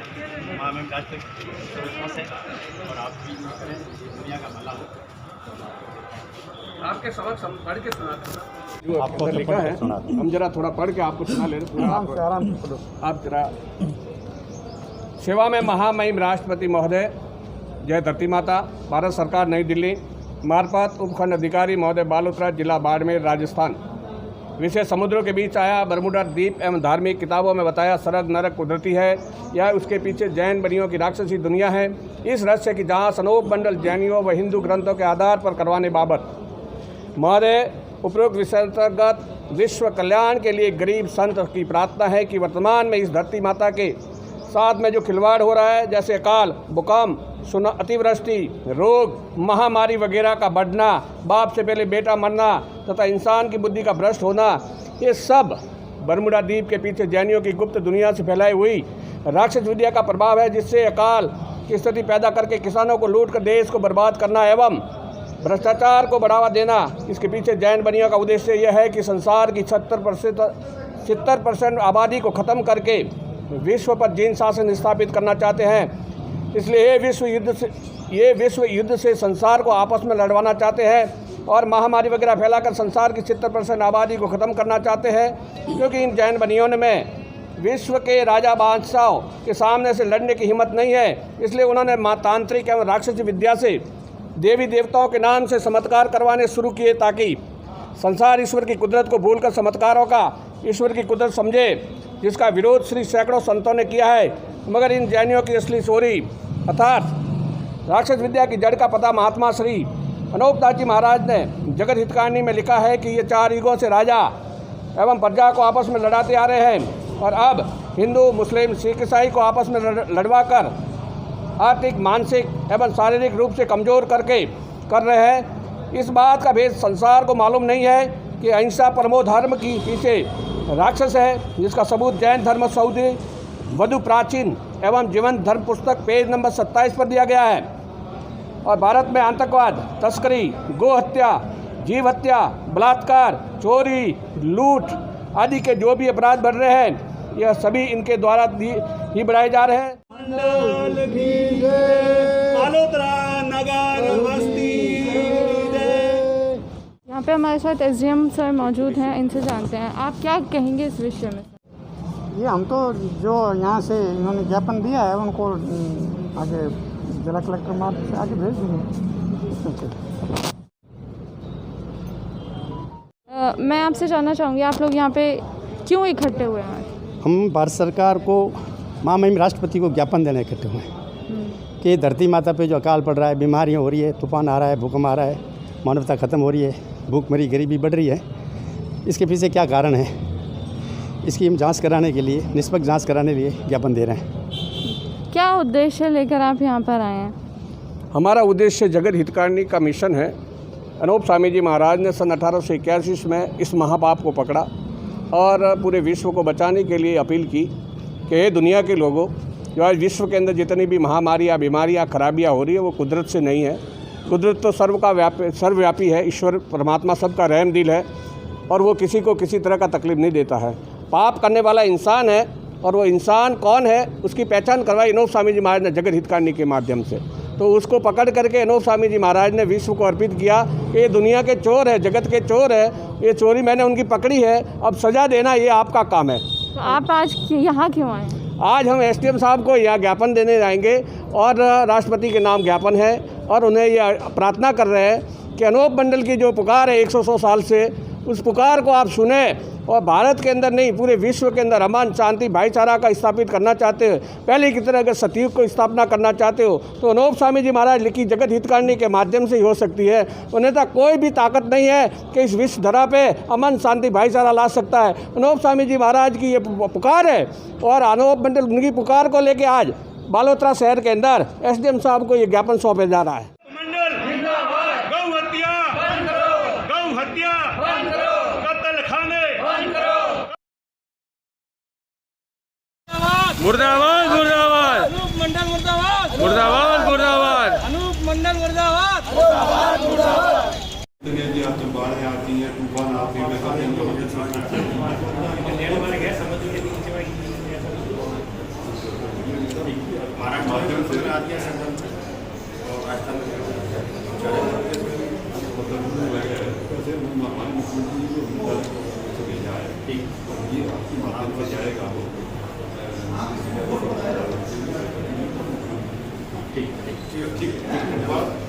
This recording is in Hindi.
में आज तक क्रिसमस है और आप भी करें, दुनिया का भला हो। आपके सबक पढ़ के सुनाते हैं जो आपको लिखा है, हम जरा थोड़ा पढ़ के आपको सुना ले रहे। आराम से पढ़ो। आप जरा। सेवा में महामहिम राष्ट्रपति महोदय, जय धरती माता। भारत सरकार नई दिल्ली मार्फत उपखंड अधिकारी महोदय बालोतरा, जिला बाड़मेर, राजस्थान। विषय समुद्रों के बीच आया बरमूडा द्वीप एवं धार्मिक किताबों में बताया स्वर्ग नरक कुदरती है या उसके पीछे जैन बनियों की राक्षसी दुनिया है। इस रहस्य की जांच अनूप मंडल जैनियों व हिंदू ग्रंथों के आधार पर करवाने बाबत महोदय उपरोक्त विषय अंतर्गत विश्व कल्याण के लिए गरीब संत की प्रार्थना है कि वर्तमान में इस धरती माता के साथ में जो खिलवाड़ हो रहा है, जैसे अकाल, भूकंप, अतिवृष्टि, रोग, महामारी वगैरह का बढ़ना, बाप से पहले बेटा मरना तथा इंसान की बुद्धि का भ्रष्ट होना, ये सब बरमूडा द्वीप के पीछे जैनियों की गुप्त दुनिया से फैलाई हुई राक्षस विद्या का प्रभाव है, जिससे अकाल की स्थिति पैदा करके किसानों को लूट कर देश को बर्बाद करना एवं भ्रष्टाचार को बढ़ावा देना। इसके पीछे जैन बनियों का उद्देश्य यह है कि संसार की 70% आबादी को ख़त्म करके विश्व पर जीन शासन स्थापित करना चाहते हैं। इसलिए ये विश्व युद्ध से संसार को आपस में लड़वाना चाहते हैं और महामारी वगैरह फैलाकर संसार की 70% आबादी को ख़त्म करना चाहते हैं, क्योंकि इन जैन बनियों में विश्व के राजा बादशाहों के सामने से लड़ने की हिम्मत नहीं है। इसलिए उन्होंने तांत्रिक एवं राक्षसी विद्या से देवी देवताओं के नाम से चमत्कार करवाने शुरू किए, ताकि संसार ईश्वर की कुदरत को भूलकर चमत्कारों का ईश्वर की कुदरत समझे, जिसका विरोध श्री सैकड़ों संतों ने किया है। मगर इन जैनियों की असली चोरी अर्थात राक्षस विद्या की जड़ का पता महात्मा श्री अनूपदास जी महाराज ने जगत हितकारिणी में लिखा है कि ये 4 युगों से राजा एवं प्रजा को आपस में लड़ाते आ रहे हैं और अब हिंदू, मुस्लिम, सिख, ईसाई को आपस में लड़वा कर आर्थिक, मानसिक एवं शारीरिक रूप से कमज़ोर कर रहे हैं। इस बात का भेद संसार को मालूम नहीं है कि अहिंसा परमो धर्म की पीछे राक्षस है, जिसका सबूत जैन धर्म सौदी वधु प्राचीन एवं जीवंत धर्म पुस्तक पेज नंबर 27 पर दिया गया है। और भारत में आतंकवाद, तस्करी, गो हत्या, जीव हत्या, बलात्कार, चोरी, लूट आदि के जो भी अपराध बढ़ रहे हैं, यह सभी इनके द्वारा ही बढ़ाए जा रहे हैं। यहाँ पे हमारे साथ एसडीएम सर मौजूद हैं, इनसे जानते हैं आप क्या कहेंगे इस विषय में। ये हम तो जो यहाँ से इन्होंने ज्ञापन दिया है उनको आगे जिला कलेक्टर मार्ग से आगे भेज देंगे। मैं आपसे जानना चाहूँगी आप लोग यहाँ पे क्यों इकट्ठे हुए हैं। हम भारत सरकार को महामहिम राष्ट्रपति को ज्ञापन देने इकट्ठे हुए हैं कि धरती माता पे जो अकाल पड़ रहा है, बीमारियाँ हो रही है, तूफान आ रहा है, भूकंप आ रहा है, मानवता ख़त्म हो रही है, भूखमरी, गरीबी बढ़ रही है, इसके पीछे क्या कारण है, इसकी हम जांच कराने के लिए, निष्पक्ष जांच कराने के लिए ज्ञापन दे रहे हैं। क्या उद्देश्य लेकर आप यहाँ पर आए हैं। हमारा उद्देश्य जगत हितकारिणी का मिशन है। अनूप स्वामी जी महाराज ने सन 1881 में इस महापाप को पकड़ा और पूरे विश्व को बचाने के लिए अपील की कि हे दुनिया के लोगों, जो आज विश्व के अंदर जितनी भी महामारियाँ, बीमारियाँ, खराबियाँ हो रही है, वो कुदरत से नहीं है। कुदरत तो सर्वव्यापी है, ईश्वर परमात्मा सबका रहम दिल है और वो किसी को किसी तरह का तकलीफ नहीं देता है। पाप करने वाला इंसान है और वो इंसान कौन है उसकी पहचान करवाई अनूप स्वामी जी महाराज ने जगत हितकारिणी के माध्यम से। तो उसको पकड़ करके अनूप स्वामी जी महाराज ने विश्व को अर्पित किया कि ये दुनिया के चोर है, जगत के चोर है, ये चोरी मैंने उनकी पकड़ी है, अब सज़ा देना ये आपका काम है। तो आप आज यहाँ क्यों आए। आज हम एसडीएम साहब को यह ज्ञापन देने जाएंगे और राष्ट्रपति के नाम ज्ञापन है और उन्हें यह प्रार्थना कर रहे हैं कि अनूप मंडल की जो पुकार है 100 साल से, उस पुकार को आप सुने और भारत के अंदर नहीं पूरे विश्व के अंदर अमन, शांति, भाईचारा का स्थापित करना चाहते हो, पहले की तरह के सतयुग को स्थापना करना चाहते हो, तो अनूप स्वामी जी महाराज लिखी जगत हितकारिणी के माध्यम से ही हो सकती है। अन्यथा कोई भी ताकत नहीं है कि इस विश्व धरा पे अमन, शांति, भाईचारा ला सकता है। अनूप स्वामी जी महाराज की ये पुकार है और अनूप मंडल उनकी पुकार को लेकर आज बालोतरा शहर के अंदर एसडीएम साहब को ये ज्ञापन सौंपा जा रहा है। मुर्दाबाद मुर्दाबाद अनूप मंडल मुर्दाबाद मुर्दाबाद मुर्दाबाद अनूप मंडल मुर्दाबाद मुर्दाबाद मुर्दाबाद। बाढ़ें आती हैं, तूफान आते हैं, आती है संगम और राजस्थान में हमारे मुख्यमंत्री जी को जाए ठीक ये आपके माध्यम से जाएगा वो ठीक ठीक ठीक ठीक